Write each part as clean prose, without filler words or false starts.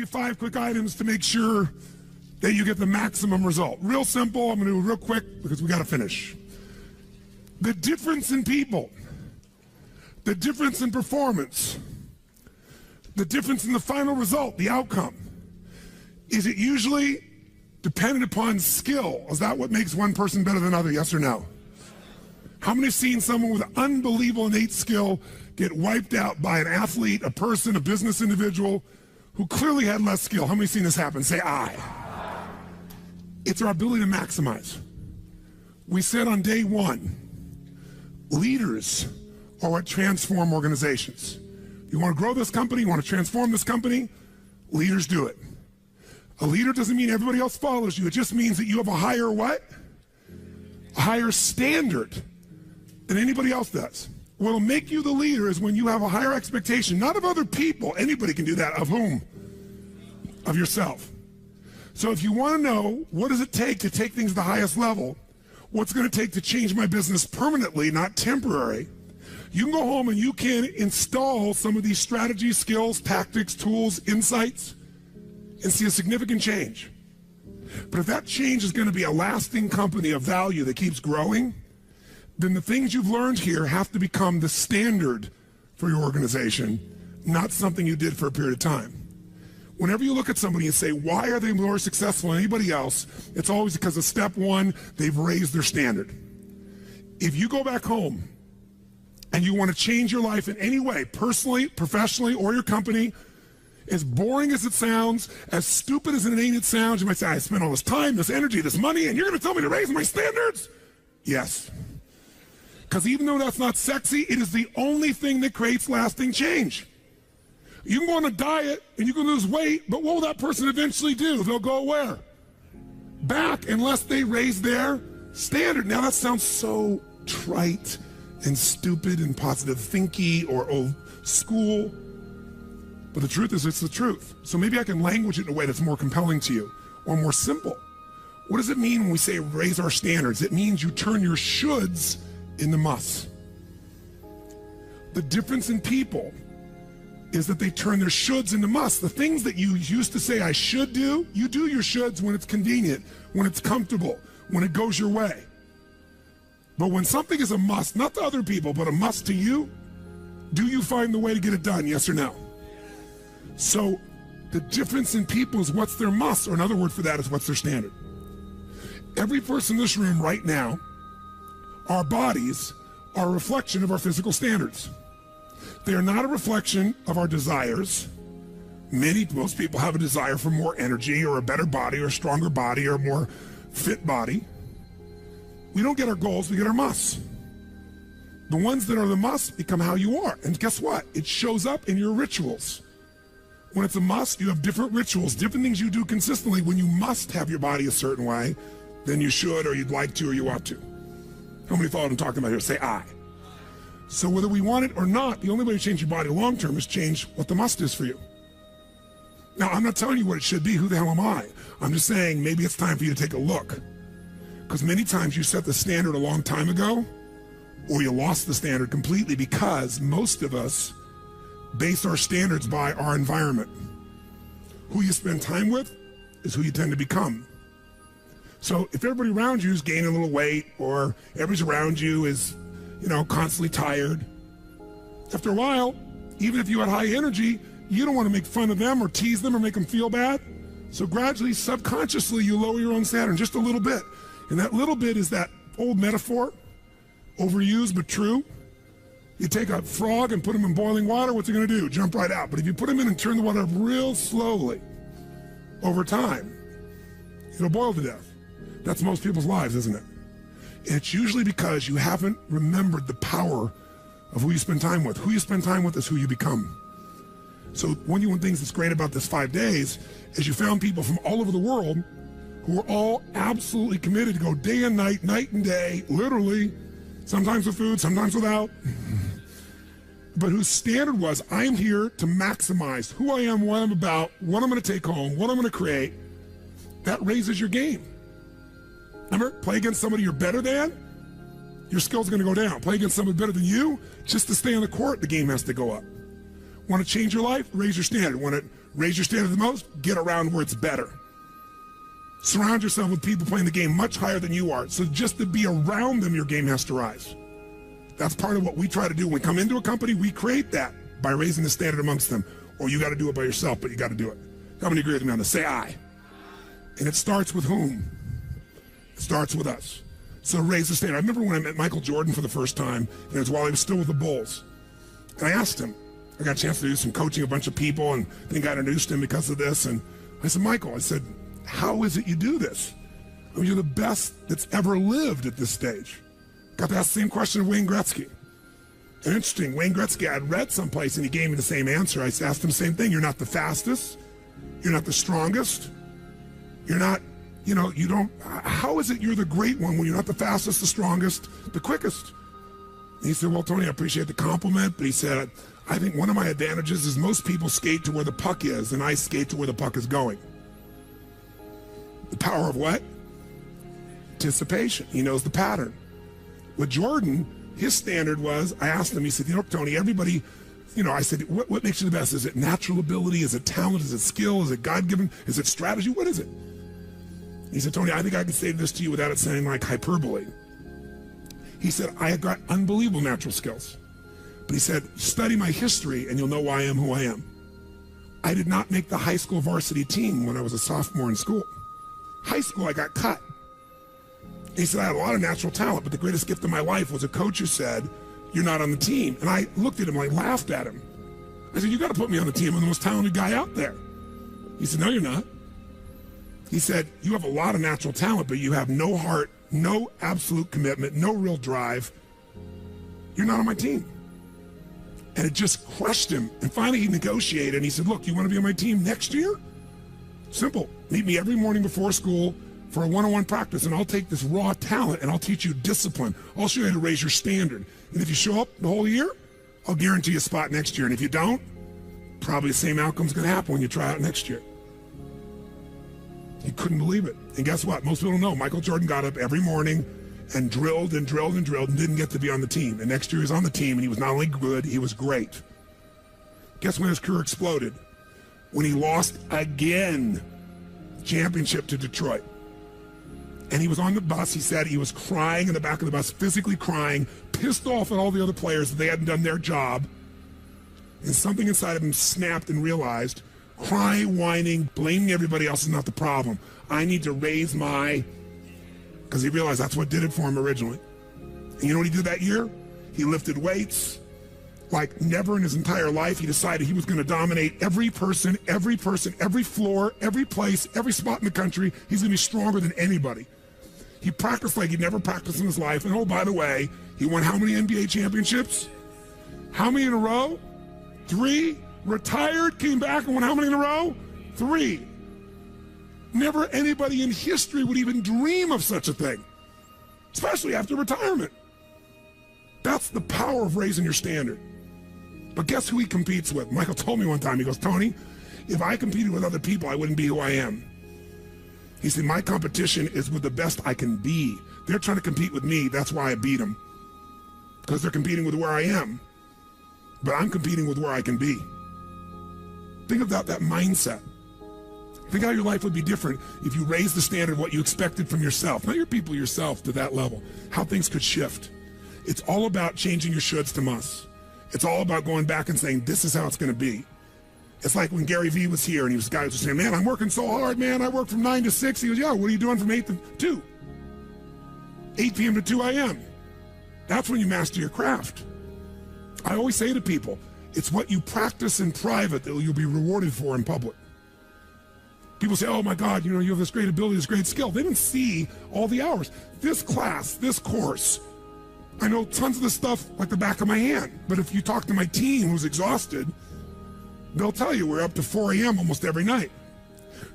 5 quick items to make sure that you get the maximum result. Real simple. I'm going to do it real quick because we got to finish. The difference in people, the difference in performance, the difference in the final result, the outcome, is it usually dependent upon skill? Is that what makes one person better than another, yes or no? How many have seen someone with unbelievable innate skill get wiped out by an athlete, a person, a business individual who clearly had less skill? How many have seen this happen? Say aye. It's our ability to maximize. We said on day one, leaders are what transform organizations. You want to grow this company, you want to transform this company, leaders do it. A leader doesn't mean everybody else follows you. It just means that you have a higher what? A higher standard than anybody else does. What'll make you the leader is when you have a higher expectation, not of other people. Anybody can do that. Of whom? Of yourself. So if you want to know what does it take to take things to the highest level, what's going to take to change my business permanently, not temporary, you can go home and you can install some of these strategies, skills, tactics, tools, insights, and see a significant change. But if that change is going to be a lasting company of value that keeps growing, then the things you've learned here have to become the standard for your organization, not something you did for a period of time. Whenever you look at somebody and say, why are they more successful than anybody else? It's always because of step one, they've raised their standard. If you go back home and you want to change your life in any way, personally, professionally, or your company, as boring as it sounds, as stupid as it ain't it sounds, you might say, I spent all this time, this energy, this money, and you're going to tell me to raise my standards? Yes. Because even though that's not sexy, it is the only thing that creates lasting change. You can go on a diet and you can lose weight, but what will that person eventually do? They'll go where? Back, unless they raise their standard. Now that sounds so trite and stupid and positive thinky or old school, but the truth is it's the truth. So maybe I can language it in a way that's more compelling to you or more simple. What does it mean when we say raise our standards? It means you turn your shoulds into musts. The difference in people is that they turn their shoulds into musts. The things that you used to say I should do, you do your shoulds when it's convenient, when it's comfortable, when it goes your way. But when something is a must, not to other people, but a must to you, do you find the way to get it done, yes or no? So the difference in people is what's their must, or another word for that is what's their standard. Every person in this room right now, our bodies are a reflection of our physical standards. They are not a reflection of our desires. Most people have a desire for more energy or a better body or a stronger body or a more fit body. We don't get our goals, we get our musts. The ones that are the musts become how you are. And guess what? It shows up in your rituals. When it's a must, you have different rituals, different things you do consistently when you must have your body a certain way than you should or you'd like to or you ought to. How many follow what I'm talking about here? Say aye. So whether we want it or not, the only way to change your body long term is change what the must is for you. Now, I'm not telling you what it should be. Who the hell am I? I'm just saying maybe it's time for you to take a look. Because many times you set the standard a long time ago, or you lost the standard completely because most of us base our standards by our environment. Who you spend time with is who you tend to become. So if everybody around you is gaining a little weight, or everybody around you is, constantly tired, after a while, even if you had high energy, you don't want to make fun of them or tease them or make them feel bad. So gradually, subconsciously, you lower your own standard just a little bit. And that little bit is that old metaphor, overused but true. You take a frog and put him in boiling water, what's he going to do? Jump right out. But if you put him in and turn the water up real slowly, over time, it'll boil to death. That's most people's lives, isn't it? And it's usually because you haven't remembered the power of who you spend time with. Who you spend time with is who you become. So one of the things that's great about this 5 days is you found people from all over the world who are all absolutely committed to go day and night and day, literally, sometimes with food, sometimes without, but whose standard was, I am here to maximize who I am, what I'm about, what I'm going to take home, what I'm going to create. That raises your game. Remember, play against somebody you're better than, your skills are going to go down. Play against somebody better than you, just to stay on the court, the game has to go up. Want to change your life? Raise your standard. Want to raise your standard the most? Get around where it's better. Surround yourself with people playing the game much higher than you are. So just to be around them, your game has to rise. That's part of what we try to do. When we come into a company, we create that by raising the standard amongst them. Or you got to do it by yourself, but you got to do it. How many agree with me on this? Say I. And it starts with whom? It starts with us. So raise the standard. I remember when I met Michael Jordan for the first time, and it was while he was still with the Bulls. And I asked him, I got a chance to do some coaching, a bunch of people, and I think I introduced him because of this. And I said, Michael, I said, how is it you do this? I mean, you're the best that's ever lived at this stage. Got to ask the same question of Wayne Gretzky. And interesting, Wayne Gretzky, I'd read someplace and he gave me the same answer. I asked him the same thing. You're not the fastest. You're not the strongest. You're not, you don't, how is it you're the great one when you're not the fastest, the strongest, the quickest? And he said, well, Tony, I appreciate the compliment, but he said, I think one of my advantages is most people skate to where the puck is, and I skate to where the puck is going. The power of what? Anticipation. He knows the pattern. With Jordan, his standard was, I asked him, he said, Tony, everybody, I said, what makes you the best? Is it natural ability? Is it talent? Is it skill? Is it God-given? Is it strategy? What is it? He said, Tony, I think I can say this to you without it sounding like hyperbole. He said, I have got unbelievable natural skills. But he said, study my history and you'll know why I am who I am. I did not make the high school varsity team when I was a sophomore in school. High school, I got cut. He said, I had a lot of natural talent, but the greatest gift of my life was a coach who said, you're not on the team. And I looked at him, I laughed at him. I said, you got to put me on the team. I'm the most talented guy out there. He said, no, you're not. He said, you have a lot of natural talent, but you have no heart, no absolute commitment, no real drive. You're not on my team. And it just crushed him. And finally he negotiated and he said, look, you want to be on my team next year? Simple. Meet me every morning before school for a one-on-one practice, and I'll take this raw talent and I'll teach you discipline. I'll show you how to raise your standard. And if you show up the whole year, I'll guarantee you a spot next year. And if you don't, probably the same outcome's going to happen when you try out next year. He couldn't believe it. And guess what? Most people don't know. Michael Jordan got up every morning and drilled and drilled and drilled and didn't get to be on the team. And next year he was on the team, and he was not only good, he was great. Guess when his career exploded? When he lost again, championship to Detroit. And he was on the bus. He said he was crying in the back of the bus, physically crying, pissed off at all the other players that they hadn't done their job. And something inside of him snapped and realized, crying, whining, blaming everybody else is not the problem. I need to raise my... Because he realized that's what did it for him originally. And you know what he did that year? He lifted weights like never in his entire life. He decided he was going to dominate every person, every floor, every place, every spot in the country. He's going to be stronger than anybody. He practiced like he'd never practiced in his life. And oh, by the way, he won how many NBA championships? How many in a row? 3. Retired, came back and won how many in a row? 3. Never anybody in history would even dream of such a thing, especially after retirement. That's the power of raising your standard. But guess who he competes with? Michael told me one time, he goes, Tony, if I competed with other people, I wouldn't be who I am. He said, my competition is with the best I can be. They're trying to compete with me. That's why I beat them. Because they're competing with where I am. But I'm competing with where I can be. Think about that mindset. Think how your life would be different if you raised the standard of what you expected from yourself, not your people, yourself, to that level. How things could shift. It's all about changing your shoulds to musts. It's all about going back and saying, this is how it's going to be. It's like when Gary Vee was here and guys were saying, man, I'm working so hard, man. I work from 9 to 6. He goes, yeah, what are you doing from 8 to 2? 8 p.m. to 2 a.m. That's when you master your craft. I always say to people, it's what you practice in private that you'll be rewarded for in public. People say, oh my God, you have this great ability, this great skill. They didn't see all the hours. This class, this course, I know tons of this stuff like the back of my hand. But if you talk to my team who's exhausted, they'll tell you we're up to 4 a.m. almost every night.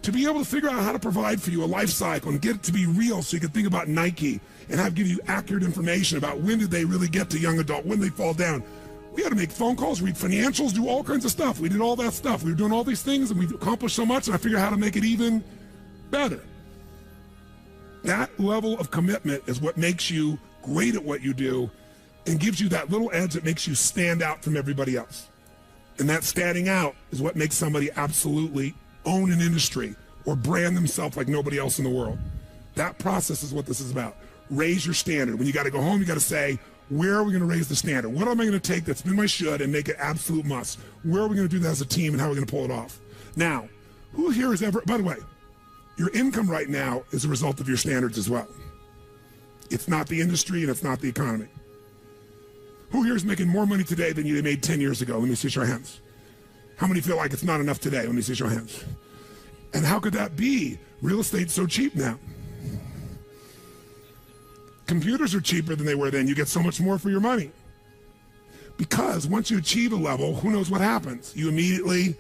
To be able to figure out how to provide for you a life cycle and get it to be real so you can think about Nike and give you accurate information about when did they really get to young adult, when they fall down. We had to make phone calls, read financials, do all kinds of stuff. We did all that stuff. We were doing all these things and we've accomplished so much, and I figured out how to make it even better. That level of commitment is what makes you great at what you do and gives you that little edge that makes you stand out from everybody else. And that standing out is what makes somebody absolutely own an industry or brand themselves like nobody else in the world. That process is what this is about. Raise your standard. When you got to go home, you got to say, where are we going to raise the standard? What am I going to take that's been my should and make it absolute must? Where are we going to do that as a team and how are we going to pull it off? Now, who here has ever, by the way, your income right now is a result of your standards as well. It's not the industry and it's not the economy. Who here is making more money today than you made 10 years ago? Let me see your hands. How many feel like it's not enough today? Let me see your hands. And how could that be? Real estate's so cheap now. Computers are cheaper than they were then. You get so much more for your money. Because once you achieve a level, who knows what happens? You immediately,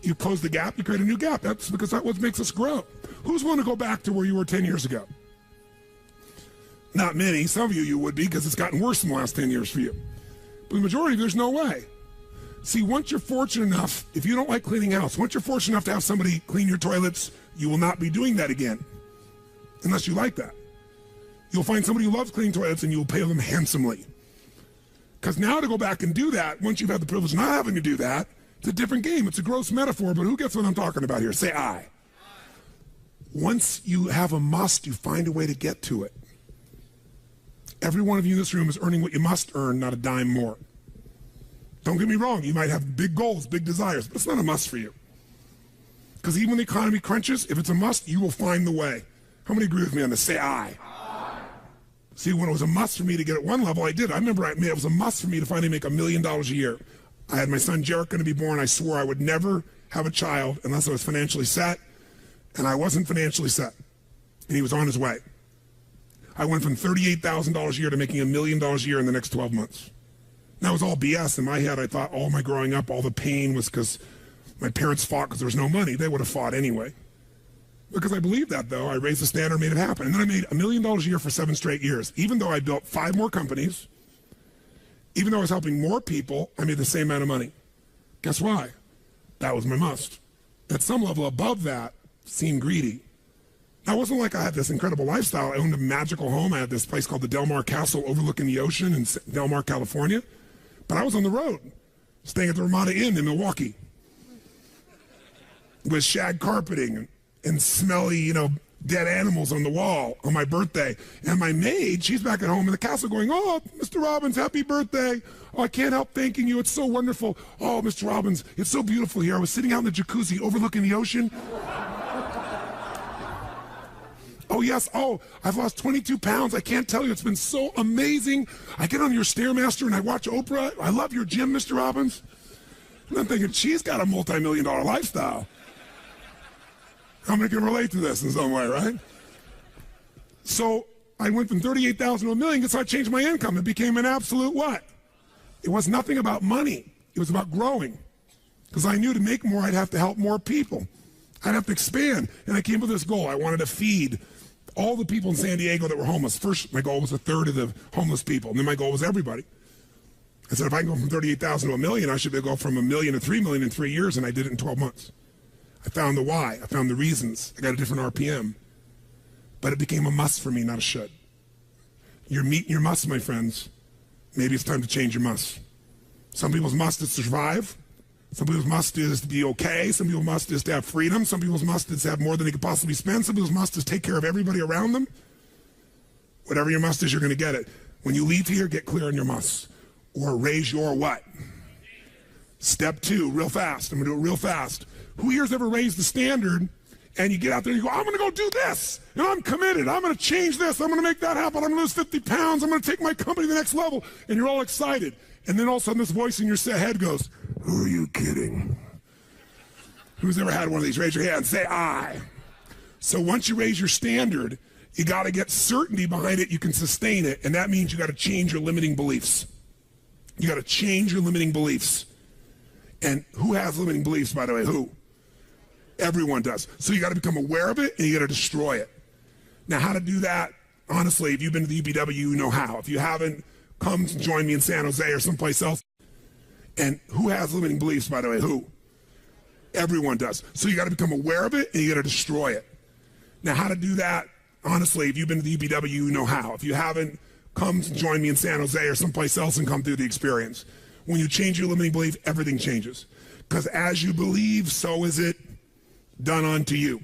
you close the gap, you create a new gap. That's because that's what makes us grow. Who's willing to go back to where you were 10 years ago? Not many. Some of you would be because it's gotten worse in the last 10 years for you. But the majority, there's no way. See, once you're fortunate enough, if you don't like cleaning house, once you're fortunate enough to have somebody clean your toilets, you will not be doing that again. Unless you like that. You'll find somebody who loves cleaning toilets and you'll pay them handsomely. Because now to go back and do that, once you've had the privilege of not having to do that, it's a different game. It's a gross metaphor, but who gets what I'm talking about here? Say I. Once you have a must, you find a way to get to it. Every one of you in this room is earning what you must earn, not a dime more. Don't get me wrong, you might have big goals, big desires, but it's not a must for you. Because even when the economy crunches, if it's a must, you will find the way. How many agree with me on this? Say I. See, when it was a must for me to get at one level, I did. I remember it was a must for me to finally make $1 million a year. I had my son Jarek going to be born. I swore I would never have a child unless I was financially set, and I wasn't financially set. And he was on his way. I went from $38,000 a year to making $1 million a year in the next 12 months. That was all BS. In my head, I thought all my growing up, all the pain was because my parents fought because there was no money. They would have fought anyway. Because I believed that, though. I raised the standard, made it happen. And then I made $1 million a year for 7 straight years. Even though I built 5 more companies, even though I was helping more people, I made the same amount of money. Guess why? That was my must. At some level above that, seemed greedy. Now, it wasn't like I had this incredible lifestyle. I owned a magical home. I had this place called the Del Mar Castle overlooking the ocean in Del Mar, California. But I was on the road, staying at the Ramada Inn in Milwaukee with shag carpeting and smelly, dead animals on the wall on my birthday. And my maid, she's back at home in the castle going, "Oh, Mr. Robbins, happy birthday. Oh, I can't help thanking you. It's so wonderful. Oh, Mr. Robbins, it's so beautiful here. I was sitting out in the jacuzzi overlooking the ocean. Oh, yes. Oh, I've lost 22 pounds. I can't tell you. It's been so amazing. I get on your Stairmaster and I watch Oprah. I love your gym, Mr. Robbins." And I'm thinking, she's got a multi-million-dollar lifestyle. How many can relate to this in some way, right? So I went from 38,000 to $1 million, so I changed my income. It became an absolute what? It was nothing about money. It was about growing. Because I knew to make more, I'd have to help more people. I'd have to expand. And I came up with this goal. I wanted to feed all the people in San Diego that were homeless. First, my goal was 1/3 of the homeless people. And then my goal was everybody. I said, if I can go from 38,000 to $1 million, I should be able to go from $1 million to $3 million in 3 years. And I did it in 12 months. I found the why. I found the reasons. I got a different RPM. But it became a must for me, not a should. You're meeting your must, my friends. Maybe it's time to change your must. Some people's must is to survive. Some people's must is to be okay. Some people's must is to have freedom. Some people's must is to have more than they could possibly spend. Some people's must is take care of everybody around them. Whatever your must is, you're going to get it. When you leave here, get clear on your must. Or raise your what? Step 2, real fast. I'm going to do it real fast. Who here's ever raised the standard and you get out there and you go, I'm going to go do this, and I'm committed. I'm going to change this. I'm going to make that happen. I'm going to lose 50 pounds. I'm going to take my company to the next level. And you're all excited. And then all of a sudden this voice in your head goes, who are you kidding? Who's ever had one of these? Raise your hand. Say I. So once you raise your standard, you got to get certainty behind it. You can sustain it. And that means you got to change your limiting beliefs. You got to change your limiting beliefs. And who has limiting beliefs, by the way? Who? Everyone does. So you got to become aware of it and you got to destroy it. Now, how to do that? Honestly, if you've been to the UPW, you know how. If you haven't, come join me in San Jose or someplace else. And who has limiting beliefs, by the way? Who? Everyone does. So you got to become aware of it and you got to destroy it. Now, how to do that? Honestly, if you've been to the UPW, you know how. If you haven't, come join me in San Jose or someplace else and come through the experience. when you change your limiting belief, everything changes. Because as you believe, so is it done unto you.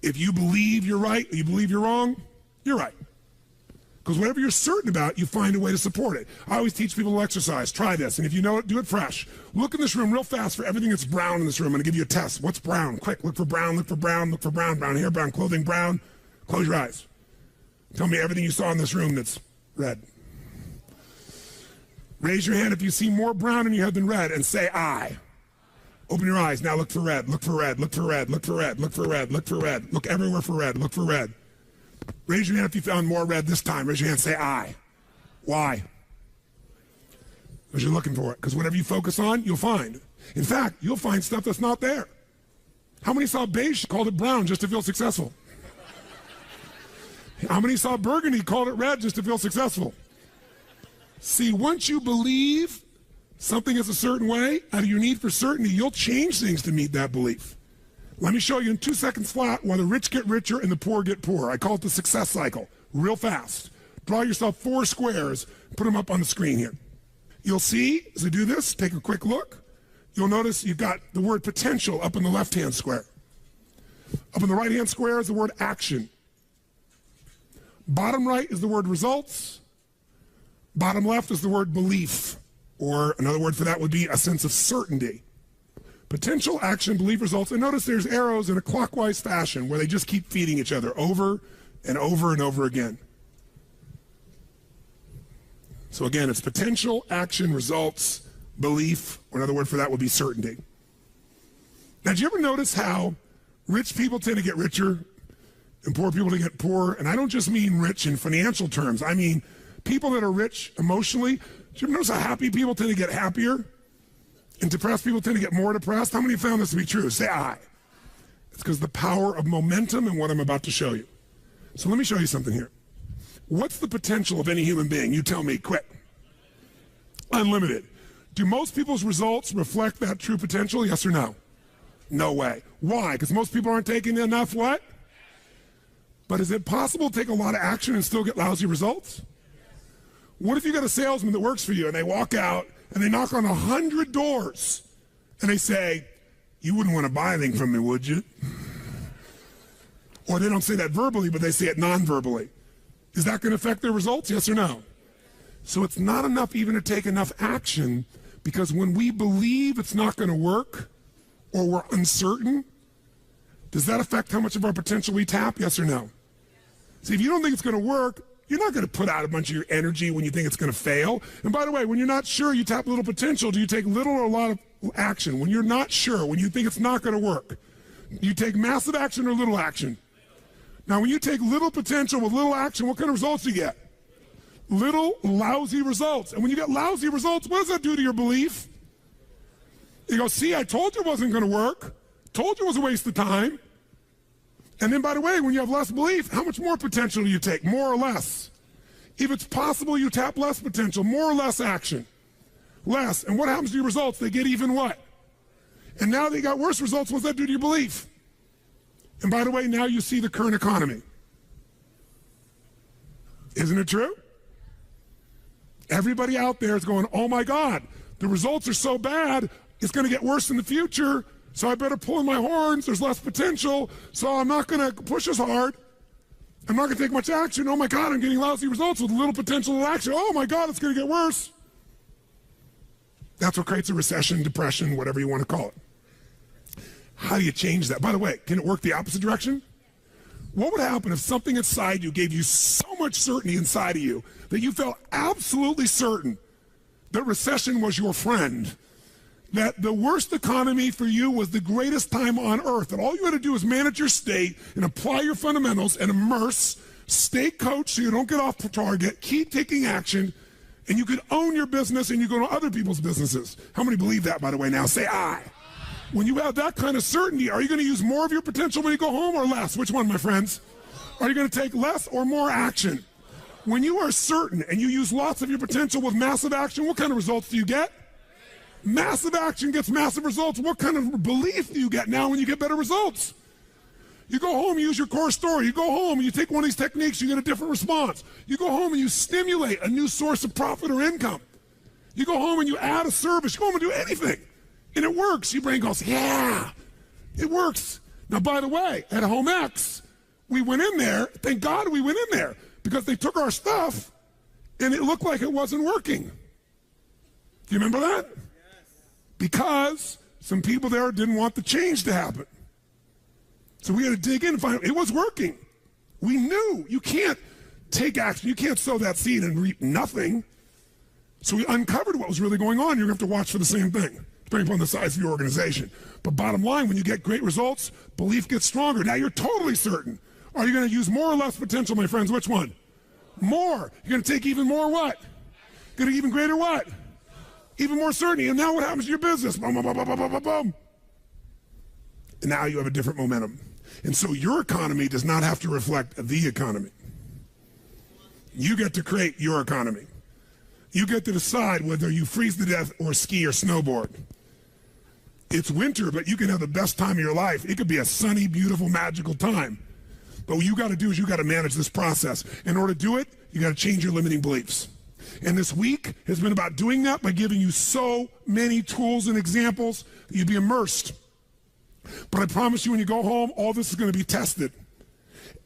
If you believe you're right, or you believe you're wrong, you're right. Because whatever you're certain about, you find a way to support it. I always teach people to exercise. Try this. And if you know it, do it fresh. Look in this room real fast for everything that's brown in this room. I'm going to give you a test. What's brown? Quick, look for brown, look for brown, look for brown. Brown hair, brown clothing, brown. Close your eyes. Tell me everything you saw in this room that's red. Raise your hand if you see more brown in your head than red and say I. Open your eyes. Now look for red. Look for red. Look for red. Look for red. Look for red. Look for red. Look everywhere for red. Look for red. Raise your hand if you found more red this time. Raise your hand. Say I. Why? Because you're looking for it. Because whatever you focus on, you'll find. In fact, you'll find stuff that's not there. How many saw beige, called it brown just to feel successful? How many saw burgundy, called it red just to feel successful? See, once you believe something is a certain way, out of your need for certainty, you'll change things to meet that belief. Let me show you in 2 seconds flat why the rich get richer and the poor get poorer. I call it the success cycle, real fast. Draw yourself 4 squares, put them up on the screen here. You'll see, as I do this, take a quick look. You'll notice you've got the word potential up in the left-hand square. Up in the right-hand square is the word action. Bottom right is the word results. Bottom left is the word belief, or another word for that would be a sense of certainty. Potential, action, belief, results. And notice there's arrows in a clockwise fashion where they just keep feeding each other over and over and over again. So again, it's potential, action, results, belief, or another word for that would be certainty. Now, did you ever notice how rich people tend to get richer and poor people to get poorer? And I don't just mean rich in financial terms. I mean people that are rich emotionally. Do you ever notice how happy people tend to get happier? And depressed people tend to get more depressed? How many found this to be true? Say I. It's because the power of momentum and what I'm about to show you. So let me show you something here. What's the potential of any human being? You tell me, quick. Unlimited. Do most people's results reflect that true potential? Yes or no? No way. Why? Because most people aren't taking enough what? But is it possible to take a lot of action and still get lousy results? What if you got a salesman that works for you and they walk out and they knock on 100 doors and they say, you wouldn't want to buy anything from me, would you? Or they don't say that verbally, but they say it non-verbally. Is that going to affect their results? Yes or no? So it's not enough even to take enough action, because when we believe it's not going to work or we're uncertain, does that affect how much of our potential we tap? Yes or no? See, if you don't think it's going to work, you're not going to put out a bunch of your energy when you think it's going to fail. And by the way, when you're not sure, you tap little potential. Do you take little or a lot of action? When you're not sure, when you think it's not going to work, you take massive action or little action? Now, when you take little potential with little action, what kind of results do you get? Little lousy results. And when you get lousy results, what does that do to your belief? You go, see, I told you it wasn't going to work. Told you it was a waste of time. And then, by the way, when you have less belief, how much more potential do you take? More or less? If it's possible, you tap less potential, more or less action. Less. And what happens to your results? They get even what? And now they got worse results. What's that do to your belief? And by the way, now you see the current economy. Isn't it true? Everybody out there is going, oh my God, the results are so bad, it's going to get worse in the future. So I better pull in my horns. There's less potential. So I'm not going to push as hard. I'm not going to take much action. Oh my God, I'm getting lousy results with little potential action. Oh my God, it's going to get worse. That's what creates a recession, depression, whatever you want to call it. How do you change that? By the way, can it work the opposite direction? What would happen if something inside you gave you so much certainty inside of you that you felt absolutely certain that recession was your friend? That the worst economy for you was the greatest time on earth, and all you had to do is manage your state and apply your fundamentals and immerse, stay coached so you don't get off target, keep taking action, and you could own your business and you go to other people's businesses. How many believe that, by the way, now? Say I. When you have that kind of certainty, are you going to use more of your potential when you go home or less? Which one, my friends? Are you going to take less or more action? When you are certain and you use lots of your potential with massive action, what kind of results do you get? Massive action gets massive results. What kind of belief do you get now when you get better results? You go home, you use your core story. You go home and you take one of these techniques, you get a different response. You go home and you stimulate a new source of profit or income. You go home and you add a service. You go home and do anything. And it works. Your brain goes, yeah, it works. Now, by the way, at Home X, we went in there. Thank God we went in there because they took our stuff and it looked like it wasn't working. Do you remember that? Yes. Because some people there didn't want the change to happen. So we had to dig in and find out it was working. We knew you can't take action. You can't sow that seed and reap nothing. So we uncovered what was really going on. You're going to have to watch for the same thing, depending upon the size of your organization. But bottom line, when you get great results, belief gets stronger. Now you're totally certain. Are you going to use more or less potential, my friends? Which one? More. You're going to take even more what? Going to even greater what? Even more certainty. And now what happens to your business? Boom, boom, boom, boom, boom, boom, boom. And now you have a different momentum. And so your economy does not have to reflect the economy. You get to create your economy. You get to decide whether you freeze to death or ski or snowboard. It's winter, but you can have the best time of your life. It could be a sunny, beautiful, magical time. But what you got to do is you got to manage this process. In order to do it, you got to change your limiting beliefs. And this week has been about doing that by giving you so many tools and examples that you'd be immersed. But I promise you when you go home, all this is going to be tested.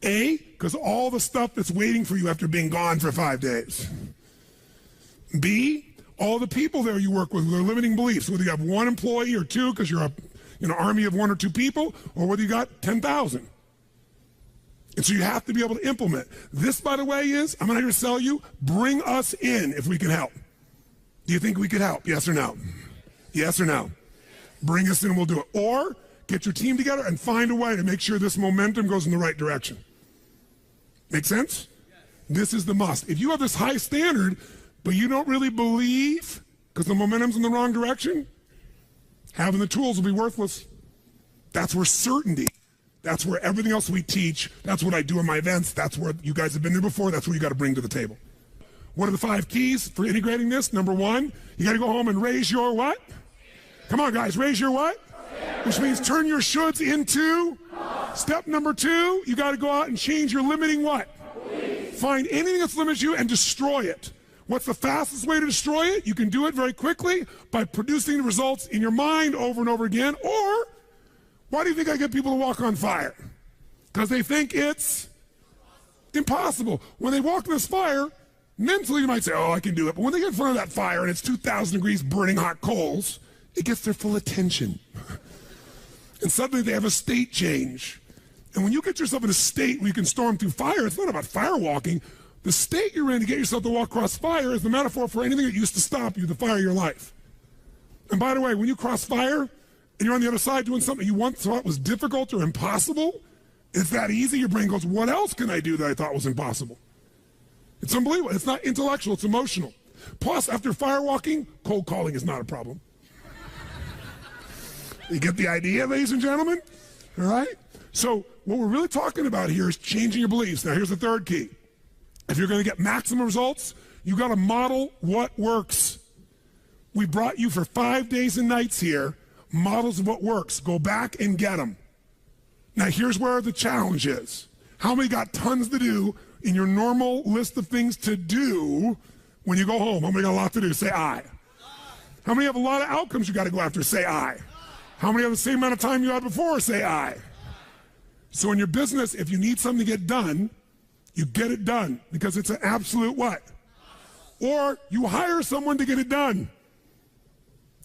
A, because all the stuff that's waiting for you after being gone for 5 days. B, all the people there you work with are limiting beliefs, whether you have one employee or two because you're an army of 1 or 2 people, or whether you got 10,000. And so you have to be able to implement. This, by the way, I'm not here to sell you, bring us in if we can help. Do you think we could help? Yes or no? Yes or no? Bring us in and we'll do it. Or get your team together and find a way to make sure this momentum goes in the right direction. Make sense? This is the must. If you have this high standard, but you don't really believe because the momentum's in the wrong direction, having the tools will be worthless. That's where certainty, that's where everything else we teach, that's what I do in my events, that's where you guys have been there before, that's what you got to bring to the table. What are the 5 keys for integrating this? Number 1, you got to go home and raise your what? Come on, guys, raise your what? Which means turn your shoulds into. Step number 2, you got to go out and change your limiting what? Find anything that's limited you and destroy it. What's the fastest way to destroy it? You can do it very quickly by producing the results in your mind over and over again. Or, why do you think I get people to walk on fire? Because they think it's impossible. When they walk in this fire, mentally you might say, oh, I can do it. But when they get in front of that fire and it's 2,000 degrees burning hot coals, it gets their full attention. And suddenly they have a state change. And when you get yourself in a state where you can storm through fire, it's not about fire walking. The state you're in to get yourself to walk across fire is the metaphor for anything that used to stop you, the fire of your life. And by the way, when you cross fire and you're on the other side doing something you once thought was difficult or impossible, it's that easy, your brain goes, what else can I do that I thought was impossible? It's unbelievable. It's not intellectual, it's emotional. Plus, after fire walking, cold calling is not a problem. You get the idea, ladies and gentlemen? All right? So what we're really talking about here is changing your beliefs. Now, here's the 3rd key. If you're going to get maximum results, you got to model what works. We brought you for 5 days and nights here, models of what works. Go back and get them. Now, here's where the challenge is. How many got tons to do in your normal list of things to do when you go home? How many got a lot to do? Say aye. How many have a lot of outcomes you got to go after? Say aye. How many have the same amount of time you had before? Say aye. So in your business, if you need something to get done, you get it done because it's an absolute what? Or you hire someone to get it done.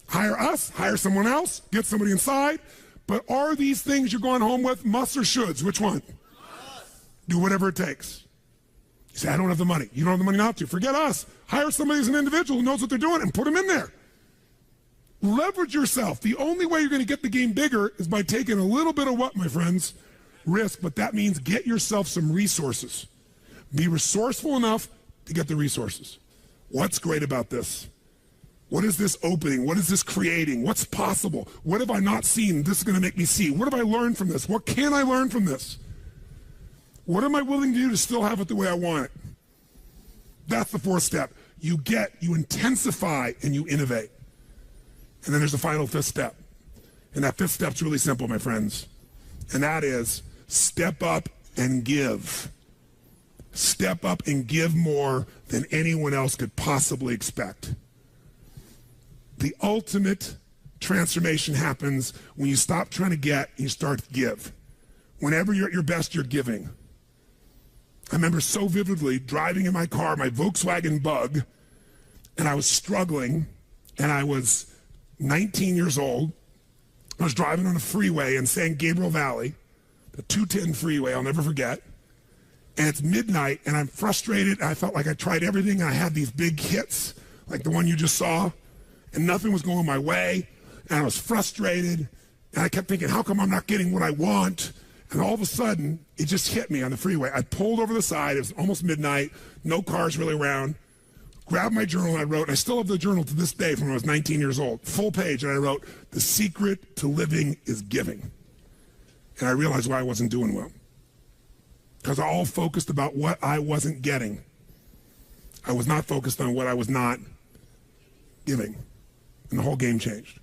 Hire us, hire someone else, get somebody inside. But are these things you're going home with musts or shoulds? Which one? Do whatever it takes. You say, I don't have the money. You don't have the money not to. Forget us. Hire somebody as an individual who knows what they're doing and put them in there. Leverage yourself. The only way you're going to get the game bigger is by taking a little bit of what, my friends? Risk, but that means get yourself some resources. Be resourceful enough to get the resources. What's great about this? What is this opening? What is this creating? What's possible? What have I not seen? This is going to make me see. What have I learned from this? What can I learn from this? What am I willing to do to still have it the way I want it? That's the 4th step. You intensify, and you innovate. And then there's the final 5th step. And that 5th step's really simple, my friends. And that is step up and give. Step up and give more than anyone else could possibly expect. The ultimate transformation happens when you stop trying to get and you start to give. Whenever you're at your best, you're giving. I remember so vividly driving in my car, my Volkswagen Bug, and I was struggling, and I was 19 years old. I was driving on a freeway in San Gabriel Valley, the 210 freeway, I'll never forget. And it's midnight, and I'm frustrated. I felt like I tried everything, and I had these big hits, like the one you just saw, and nothing was going my way. And I was frustrated, and I kept thinking, how come I'm not getting what I want? And all of a sudden, it just hit me on the freeway. I pulled over the side. It was almost midnight, no cars really around. Grabbed my journal, and I wrote, and I still have the journal to this day from when I was 19 years old, full page, and I wrote, "The secret to living is giving." And I realized why I wasn't doing well. Because I all focused about what I wasn't getting. I was not focused on what I was not giving. And the whole game changed.